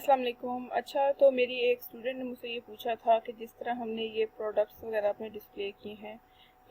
अस्सलाम वालेकुम। अच्छा, तो मेरी एक स्टूडेंट ने मुझसे ये पूछा था कि जिस तरह हमने ये प्रोडक्ट्स वगैरह अपने डिस्प्ले किए हैं,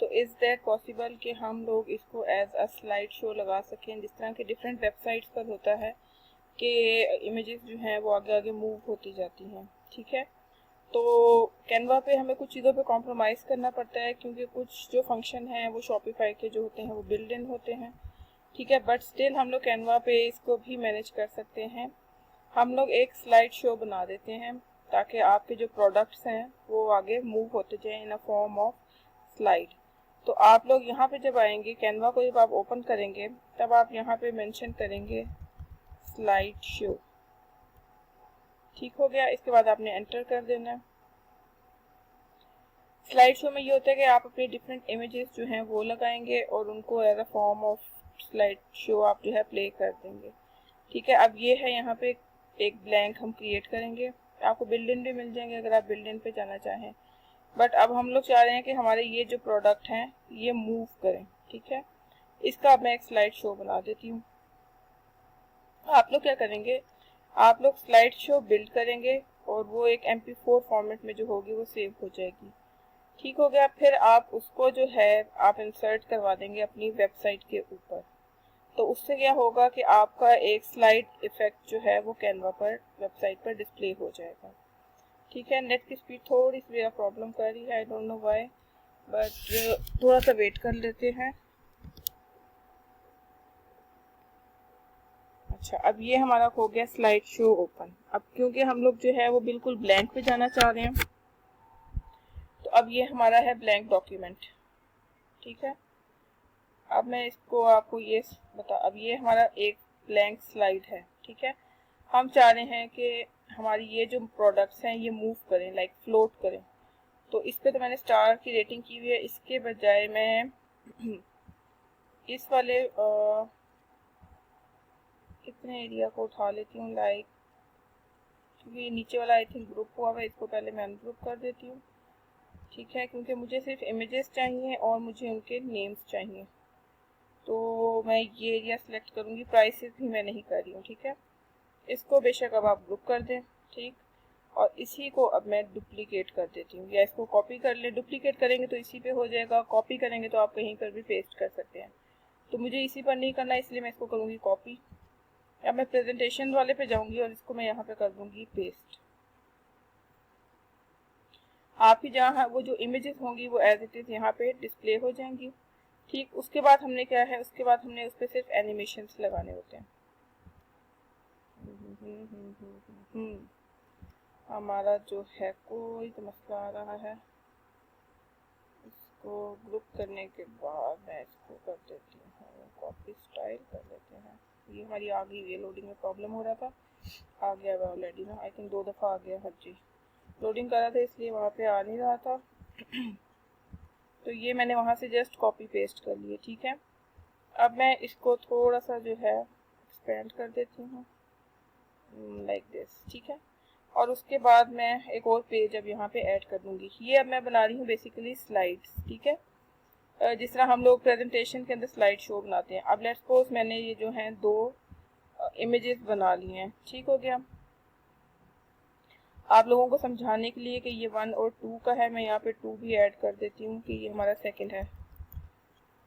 तो इज़ दैट पॉसिबल कि हम लोग इसको एज अ स्लाइड शो लगा सकें, जिस तरह के डिफरेंट वेबसाइट्स पर होता है कि इमेजेस जो हैं वो आगे आगे मूव होती जाती हैं। ठीक है, तो कैनवा पे हमें कुछ चीज़ों पे कॉम्प्रोमाइज़ करना पड़ता है, क्योंकि कुछ जो फंक्शन हैं वो शॉपिफाई के जो होते हैं वो बिल्ड इन होते हैं। ठीक है, बट स्टिल हम लोग कैनवा पे इसको भी मैनेज कर सकते हैं। हम लोग एक स्लाइड शो बना देते हैं ताकि आपके जो प्रोडक्ट्स हैं वो आगे मूव होते जाएं इन अ फॉर्म ऑफ स्लाइड। तो आप लोग यहाँ पे जब आएंगे, कैनवा को जब आप ओपन करेंगे, तब आप यहाँ पे मेंशन करेंगे स्लाइड शो। ठीक हो गया, इसके बाद आपने एंटर कर देना है। स्लाइड शो में ये होता है कि आप अपने डिफरेंट इमेजेस जो हैं वो लगाएंगे और उनको as a form of slide show आप जो है प्ले कर देंगे। ठीक है, अब ये है यहाँ पे एक ब्लैंक हम क्रिएट करेंगे। आपको बिल्ड इन भी मिल जाएंगे अगर आप बिल्ड इन पे जाना चाहें, बट अब हम लोग चाह रहे हैं कि हमारे ये जो प्रोडक्ट हैं ये मूव करें। ठीक है, इसका अब मैं एक स्लाइड शो बना देती हूँ। आप लोग क्या करेंगे, आप लोग स्लाइड शो बिल्ड करेंगे और वो एक MP4 फॉर्मेट में जो होगी वो सेव हो जाएगी। ठीक हो गया, फिर आप उसको जो है आप इंसर्ट करवा देंगे अपनी वेबसाइट के ऊपर। तो उससे क्या होगा कि आपका एक स्लाइड इफेक्ट जो है वो कैनवा पर वेबसाइट पर डिस्प्ले हो जाएगा। ठीक है, नेट की स्पीड थोड़ी सी मेरा प्रॉब्लम कर रही है, I don't know why, but थोड़ा सा वेट कर लेते हैं। अच्छा, अब ये हमारा हो गया स्लाइड शो ओपन। अब क्योंकि हम लोग जो है वो बिल्कुल ब्लैंक पे जाना चाह रहे हैं, तो अब ये हमारा है ब्लैंक डॉक्यूमेंट। ठीक है, अब मैं इसको आपको ये अब ये हमारा एक ब्लैंक स्लाइड है। ठीक है, हम चाह रहे हैं कि हमारी ये जो प्रोडक्ट्स हैं ये मूव करें, लाइक फ्लोट करें। तो इस पे तो मैंने स्टार की रेटिंग की हुई है, इसके बजाय मैं इस वाले कितने एरिया को उठा लेती हूँ, लाइक क्योंकि नीचे वाला आई थिंक ग्रुप हुआ है, इसको पहले मैं अनग्रुप कर देती हूँ। ठीक है, क्योंकि मुझे सिर्फ इमेजेस चाहिए और मुझे उनके नेम्स चाहिए, तो मैं ये एरिया सेलेक्ट करूँगी। प्राइसेस भी मैं नहीं कर रही हूँ। ठीक है, इसको बेशक अब आप ग्रुप कर दें। ठीक, और इसी को अब मैं डुप्लीकेट कर देती हूँ, या इसको कॉपी कर ले। डुप्लीकेट करेंगे तो इसी पे हो जाएगा, कॉपी करेंगे तो आप कहीं पर भी पेस्ट कर सकते हैं। तो मुझे इसी पर नहीं करना, इसलिए मैं इसको करूँगी कॉपी। अब मैं प्रेजेंटेशन वाले पे जाऊँगी और इसको मैं यहाँ पे कर दूँगी पेस्ट। आप ही जहाँ वो जो इमेजेस होंगी वो एज इट इज़ यहाँ पे डिस्प्ले हो जाएंगी। ठीक, उसके बाद हमने क्या है, उसके बाद हमने उस पर सिर्फ एनिमेशंस लगाने होते हैं। हमारा जो है कोई तो मसला आ रहा है, इसको ग्रुप करने के बाद मैं इसको कर देती हूँ कॉपी स्टाइल कर लेते हैं। ये हमारी आ गई, ये लोडिंग में प्रॉब्लम हो रहा था, आ गया है ऑलरेडी ना, आई थिंक 2 दफ़ा आ गया हर चीज़। लोडिंग कर रहा था इसलिए वहाँ पे आ नहीं रहा था। तो ये मैंने वहाँ से जस्ट कॉपी पेस्ट कर लिए। ठीक है, अब मैं इसको थोड़ा सा जो है एक्सपेंड कर देती हूँ लाइक दिस। ठीक है, और उसके बाद मैं एक और पेज अब यहाँ पे ऐड कर दूँगी। ये अब मैं बना रही हूँ बेसिकली स्लाइड्स। ठीक है, जिस तरह हम लोग प्रेजेंटेशन के अंदर स्लाइड शो बनाते हैं। अब लेट्स सपोज मैंने ये जो हैं 2 इमेजेस बना ली हैं। ठीक हो गया, आप लोगों को समझाने के लिए कि ये 1 और 2 का है, मैं यहाँ पे 2 भी ऐड कर देती हूँ कि ये हमारा सेकंड है।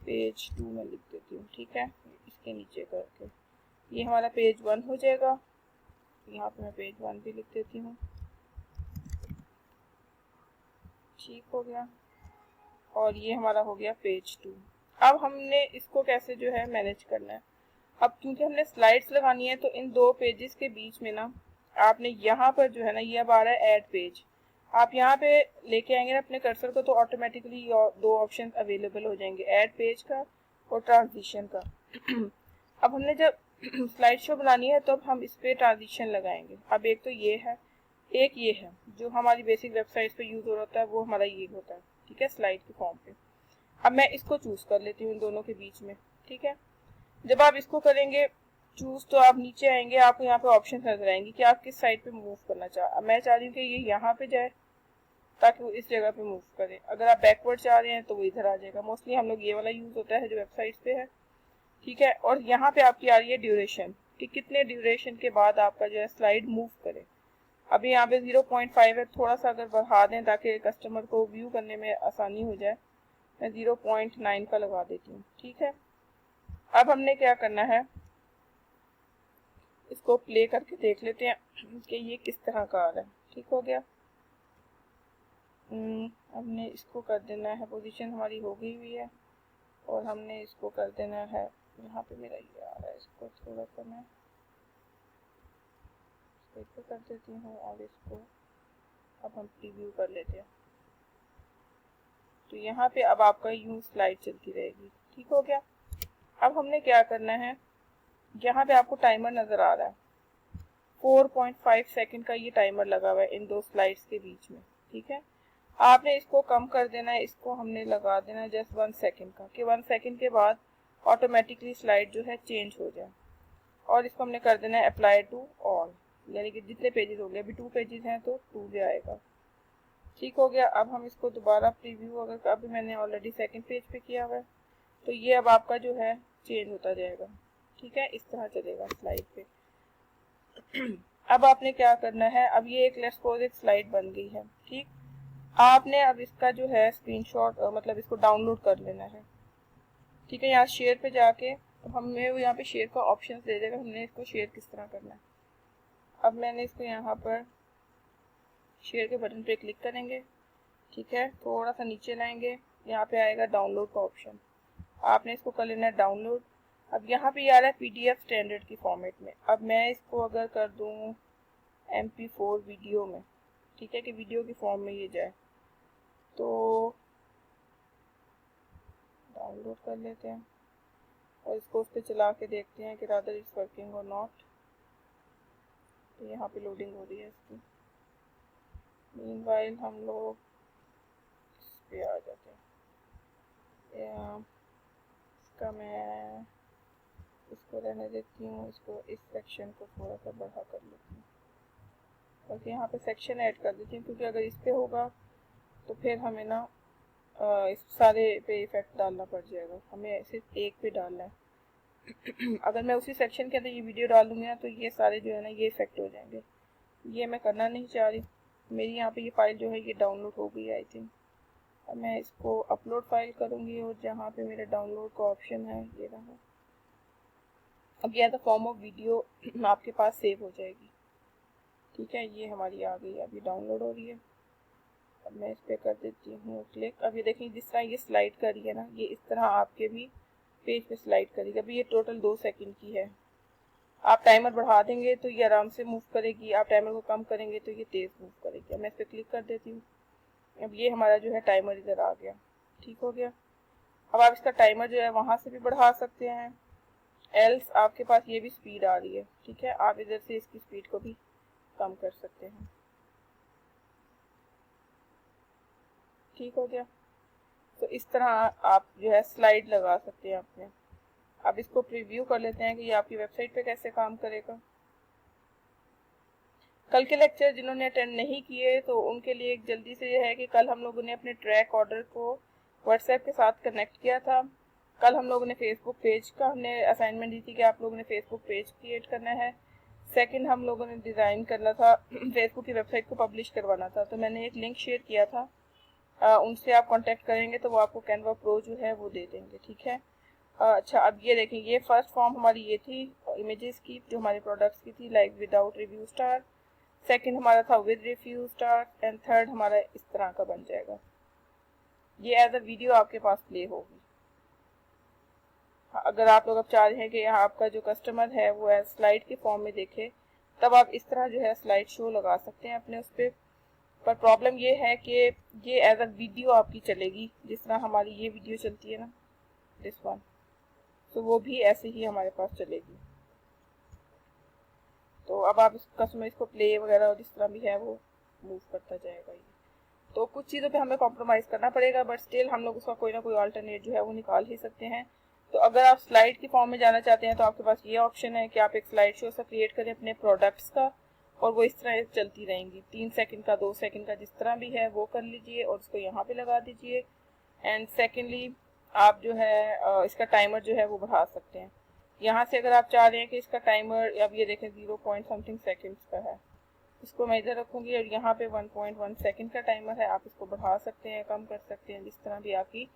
पेज 2 में लिख देती हूँ। ठीक है, इसके नीचे करके ये हमारा पेज 1 हो जाएगा। यहाँ पे मैं पेज 1 भी लिख देती हूँ। ठीक हो गया, और ये हमारा हो गया पेज 2। अब हमने इसको कैसे जो है मैनेज करना है। अब क्योंकि हमने स्लाइड्स लगानी है, तो इन 2 पेजेस के बीच में ना आपने यहाँ पर जो है ना, ये अब आ रहा है ऐड पेज। आप यहाँ पे लेके आएंगे ना अपने कर्सर को, तो ऑटोमेटिकली 2 ऑप्शन अवेलेबल हो जाएंगे, ऐड पेज का और ट्रांजिशन का। अब हमने जब स्लाइड शो बनानी है तो अब हम इस पे ट्रांजिशन लगाएंगे। अब एक तो ये है, एक ये है जो हमारी बेसिक वेबसाइट पे यूज़ हो रहा है, वो हमारा ये होता है। ठीक है, स्लाइड के फॉर्म पे। अब मैं इसको चूज़ कर लेती हूँ इन दोनों के बीच में। ठीक है, जब आप इसको करेंगे चूज़, तो आप नीचे आएंगे, आपको यहाँ पे ऑप्शन नजर आएंगे कि आप किस साइड पे मूव करना चाह। मैं चाह रही हूँ कि ये यहाँ पे जाए ताकि वो इस जगह पे मूव करे। अगर आप बैकवर्ड चाह रहे हैं तो वो इधर आ जाएगा। मोस्टली हम लोग ये वाला यूज़ होता है जो वेबसाइट पे है। ठीक है, और यहाँ पे आपकी आ रही है ड्यूरेशन कि कितने ड्यूरेशन के बाद आपका जो है स्लाइड मूव करे। अभी यहाँ पे 0.5 है, थोड़ा सा अगर बढ़ा दें ताकि कस्टमर को व्यू करने में आसानी हो जाए, मैं 0.9 का लगा देती हूँ। ठीक है, अब हमने क्या करना है, इसको प्ले करके देख लेते हैं कि ये किस तरह का आ रहा है। ठीक हो गया। हमने इसको कर देना है, पोजीशन हमारी हो गई हुई है, और हमने इसको कर देना है, यहाँ पे मेरा ये आ रहा है, इसको थोड़ा सा मैं इसको कर देती हूँ, और इसको अब हम प्रीव्यू कर लेते हैं। तो यहाँ पे अब आपका यूं स्लाइड चलती रहेगी। ठीक हो गया। अब हमने क्या करना है, यहाँ पे आपको टाइमर नज़र आ रहा है, 4.5 सेकंड का ये टाइमर लगा हुआ है इन दो स्लाइड्स के बीच में। ठीक है, आपने इसको कम कर देना है, इसको हमने लगा देना है जस्ट 1 सेकंड का, कि 1 सेकंड के बाद ऑटोमेटिकली स्लाइड जो है चेंज हो जाए। और इसको हमने कर देना है अप्लाई टू ऑल, यानी कि जितने पेजेस हो गए, अभी 2 पेजेस हैं तो 2 भी आएगा। ठीक हो गया। अब हम इसको दोबारा प्रीव्यू, अगर अभी मैंने ऑलरेडी सेकंड पेज पे किया हुआ है, तो ये अब आपका जो है चेंज होता जाएगा। ठीक है, इस तरह चलेगा स्लाइड पे। अब आपने क्या करना है, अब ये एक लेट्स सपोज एक स्लाइड बन गई है। ठीक, आपने अब इसका जो है स्क्रीनशॉट मतलब इसको डाउनलोड कर लेना है। ठीक है, यहाँ शेयर पे जाके हमें यहाँ पे शेयर का ऑप्शन दे देगा, हमने इसको शेयर किस तरह करना है। अब मैंने इसको यहाँ पर शेयर के बटन पे क्लिक करेंगे। ठीक है, थोड़ा सा नीचे लाएंगे, यहाँ पे आएगा डाउनलोड का ऑप्शन, आपने इसको कर लेना है डाउनलोड। अब यहाँ पे आ रहा है PDF स्टैंडर्ड की फॉर्मेट में। अब मैं इसको अगर कर दूँ MP4 वीडियो में, ठीक है, कि वीडियो की फॉर्म में ये जाए, तो डाउनलोड कर लेते हैं और इसको उस पर चला के देखते हैं कि रादर इट्स वर्किंग और नॉट। तो यहाँ पे लोडिंग हो रही है इसकी। मीनवाइल हम लोग इस पे आ जाते हैं, इसका मैं इसको रहने देती हूँ, इसको इस सेक्शन को थोड़ा सा बढ़ा कर लेती हूँ, बल्कि यहाँ पे सेक्शन ऐड कर देती हूँ, क्योंकि अगर इस पे होगा तो फिर हमें ना इस सारे पे इफेक्ट डालना पड़ जाएगा, हमें सिर्फ एक पे डालना है। अगर मैं उसी सेक्शन के अंदर ये वीडियो डाल दूँगी ना, तो ये सारे जो है ना ये इफेक्ट हो जाएंगे। ये मैं करना नहीं चाह रही। मेरी यहाँ पे ये फाइल जो है ये डाउनलोड हो गई आई थिंक। अब मैं इसको अपलोड फाइल करूँगी, और जहाँ पे मेरे डाउनलोड का ऑप्शन है ये रहा। अब ये द फॉर्म ऑफ वीडियो आपके पास सेव हो जाएगी। ठीक है, ये हमारी आ गई, अभी डाउनलोड हो रही है। अब मैं इस पर कर देती हूँ क्लिक। अब ये देखिए जिस तरह ये स्लाइड कर रही है ना, ये इस तरह आपके भी पेज पे स्लाइड करेगी। अभी ये टोटल 2 सेकंड की है। आप टाइमर बढ़ा देंगे तो ये आराम से मूव करेगी, आप टाइमर को कम करेंगे तो ये तेज़ मूव करेगी। अब मैं इस पर क्लिक कर देती हूँ। अब ये हमारा जो है टाइमर इधर आ गया। ठीक हो गया। अब आप इसका टाइमर जो है वहाँ से भी बढ़ा सकते हैं, एल्स आपके पास ये भी स्पीड आ रही है। ठीक है, आप इधर से इसकी स्पीड को भी कम कर सकते हैं। ठीक हो गया। तो इस तरह आप जो है स्लाइड लगा सकते हैं अपने। अब इसको प्रीव्यू कर लेते हैं कि ये आपकी वेबसाइट पे कैसे काम करेगा। कल के लेक्चर जिन्होंने अटेंड नहीं किए तो उनके लिए एक जल्दी से ये है कि कल हम लोगों ने अपने ट्रैक ऑर्डर को व्हाट्सएप के साथ कनेक्ट किया था। कल हम लोगों ने फेसबुक पेज का हमने असाइनमेंट दी थी कि आप लोगों ने फेसबुक पेज क्रिएट करना है। सेकंड हम लोगों ने डिज़ाइन करना था, फेसबुक की वेबसाइट को पब्लिश करवाना था। तो मैंने एक लिंक शेयर किया था, उनसे आप कांटेक्ट करेंगे तो वो आपको कैनवा प्रो जो है वो दे देंगे। ठीक है। अच्छा, अब ये देखें, ये फर्स्ट फॉर्म हमारी ये थी इमेजेस की जो हमारे प्रोडक्ट्स की थी, like without review star. Second हमारा था with review star, and third हमारा इस तरह का बन जाएगा। ये एज अ वीडियो आपके पास प्ले होगी। अगर आप लोग अब चाह रहे हैं कि यहाँ आपका जो कस्टमर है वो एज स्लाइड के फॉर्म में देखे, तब आप इस तरह जो है स्लाइड शो लगा सकते हैं अपने उस पर प्रॉब्लम ये है कि ये एज अ वीडियो आपकी चलेगी, जिस तरह हमारी ये वीडियो चलती है ना, दिस वन, तो वो भी ऐसे ही हमारे पास चलेगी। तो अब आप इस कस्टमर इसको प्ले वगैरह और जिस तरह भी है वो मूव करता जाएगा। ये तो कुछ चीज़ों पे हमें कॉम्प्रोमाइज़ करना पड़ेगा, बट स्टिल हम लोग उसका कोई ना कोई अल्टरनेट जो है वो निकाल ही सकते हैं। तो अगर आप स्लाइड की फॉर्म में जाना चाहते हैं तो आपके पास ये ऑप्शन है कि आप एक स्लाइड शो सा क्रिएट करें अपने प्रोडक्ट्स का, और वो इस तरह चलती रहेंगी, 3 सेकंड का, 2 सेकंड का, जिस तरह भी है वो कर लीजिए और उसको यहाँ पे लगा दीजिए। एंड सेकेंडली आप जो है इसका टाइमर जो है वो बढ़ा सकते हैं। यहाँ से अगर आप चाह रहे हैं कि इसका टाइमर, अब ये देखें 0 पॉइंट समथिंग सेकेंड्स का है, इसको मैं इधर रखूँगी और यहाँ पे 1.1 सेकंड का टाइमर है, आप इसको बढ़ा सकते हैं, कम कर सकते हैं, जिस तरह भी आपकी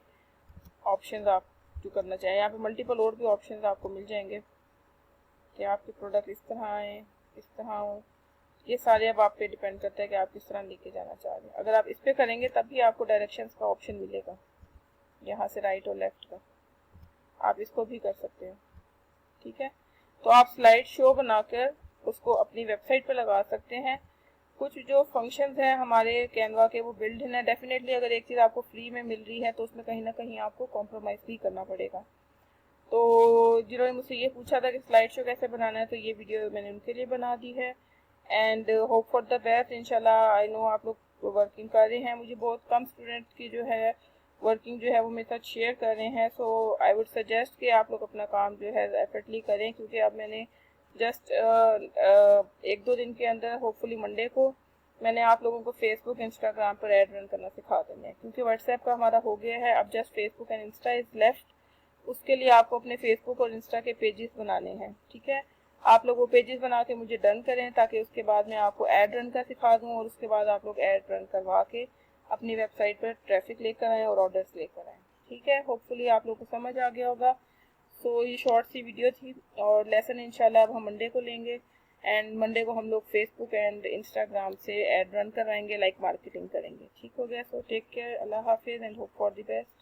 ऑप्शन आप जो करना चाहें। यहाँ पे मल्टीपल और भी ऑप्शन आपको मिल जाएंगे कि आपके प्रोडक्ट इस तरह आए, इस तरह हो। ये सारे अब आप पे डिपेंड करता है कि आप किस तरह लेके जाना चाह रहे हैं। अगर आप इस पे करेंगे तब भी आपको डायरेक्शंस का ऑप्शन मिलेगा, यहाँ से राइट और लेफ्ट का, आप इसको भी कर सकते हैं। ठीक है, तो आप स्लाइड शो बनाकर उसको अपनी वेबसाइट पर लगा सकते हैं। कुछ जो फंक्शंस हैं हमारे कैनवा के वो बिल्ड इन है। डेफिनेटली अगर एक चीज़ आपको फ्री में मिल रही है तो उसमें कहीं ना कहीं आपको कॉम्प्रोमाइज़ भी करना पड़ेगा। तो जिन्होंने मुझसे ये पूछा था कि स्लाइड शो कैसे बनाना है, तो ये वीडियो मैंने उनके लिए बना दी है। And hope for the best. इंशाल्लाह आई नो आप लोग वर्किंग कर रहे हैं, मुझे बहुत कम स्टूडेंट्स की जो है वर्किंग जो है वो मेरे साथ शेयर कर रहे हैं। सो आई वुड सजेस्ट कि आप लोग अपना काम जो है एफर्टली करें, क्योंकि अब मैंने जस्ट 1-2 दिन के अंदर होपफुली मंडे को मैंने आप लोगों को फेसबुक इंस्टाग्राम पर ऐड रन करना सिखा देना है, क्योंकि व्हाट्सएप का हमारा हो गया है, अब just Facebook and Insta is left. उसके लिए आपको अपने फेसबुक और इंस्टा के पेजेस बनाने हैं। ठीक है, आप लोग वो पेजेस बना के मुझे डन करें, ताकि उसके बाद मैं आपको ऐड रन का सिखा दूं और उसके बाद आप लोग ऐड रन करवा के अपनी वेबसाइट पर ट्रैफिक लेकर आएँ और ऑर्डर्स लेकर आएँ। ठीक है, होपफुली आप लोग को समझ आ गया होगा। सो ये शॉर्ट सी वीडियो थी और लेसन इंशाल्लाह अब हम मंडे को लेंगे। एंड मंडे को हम लोग फेसबुक एंड इंस्टाग्राम से ऐड रन करवाएंगे, लाइक मार्केटिंग करेंगे। ठीक हो गया, सो टेक केयर, अल्लाह हाफिज़ and hope for the best.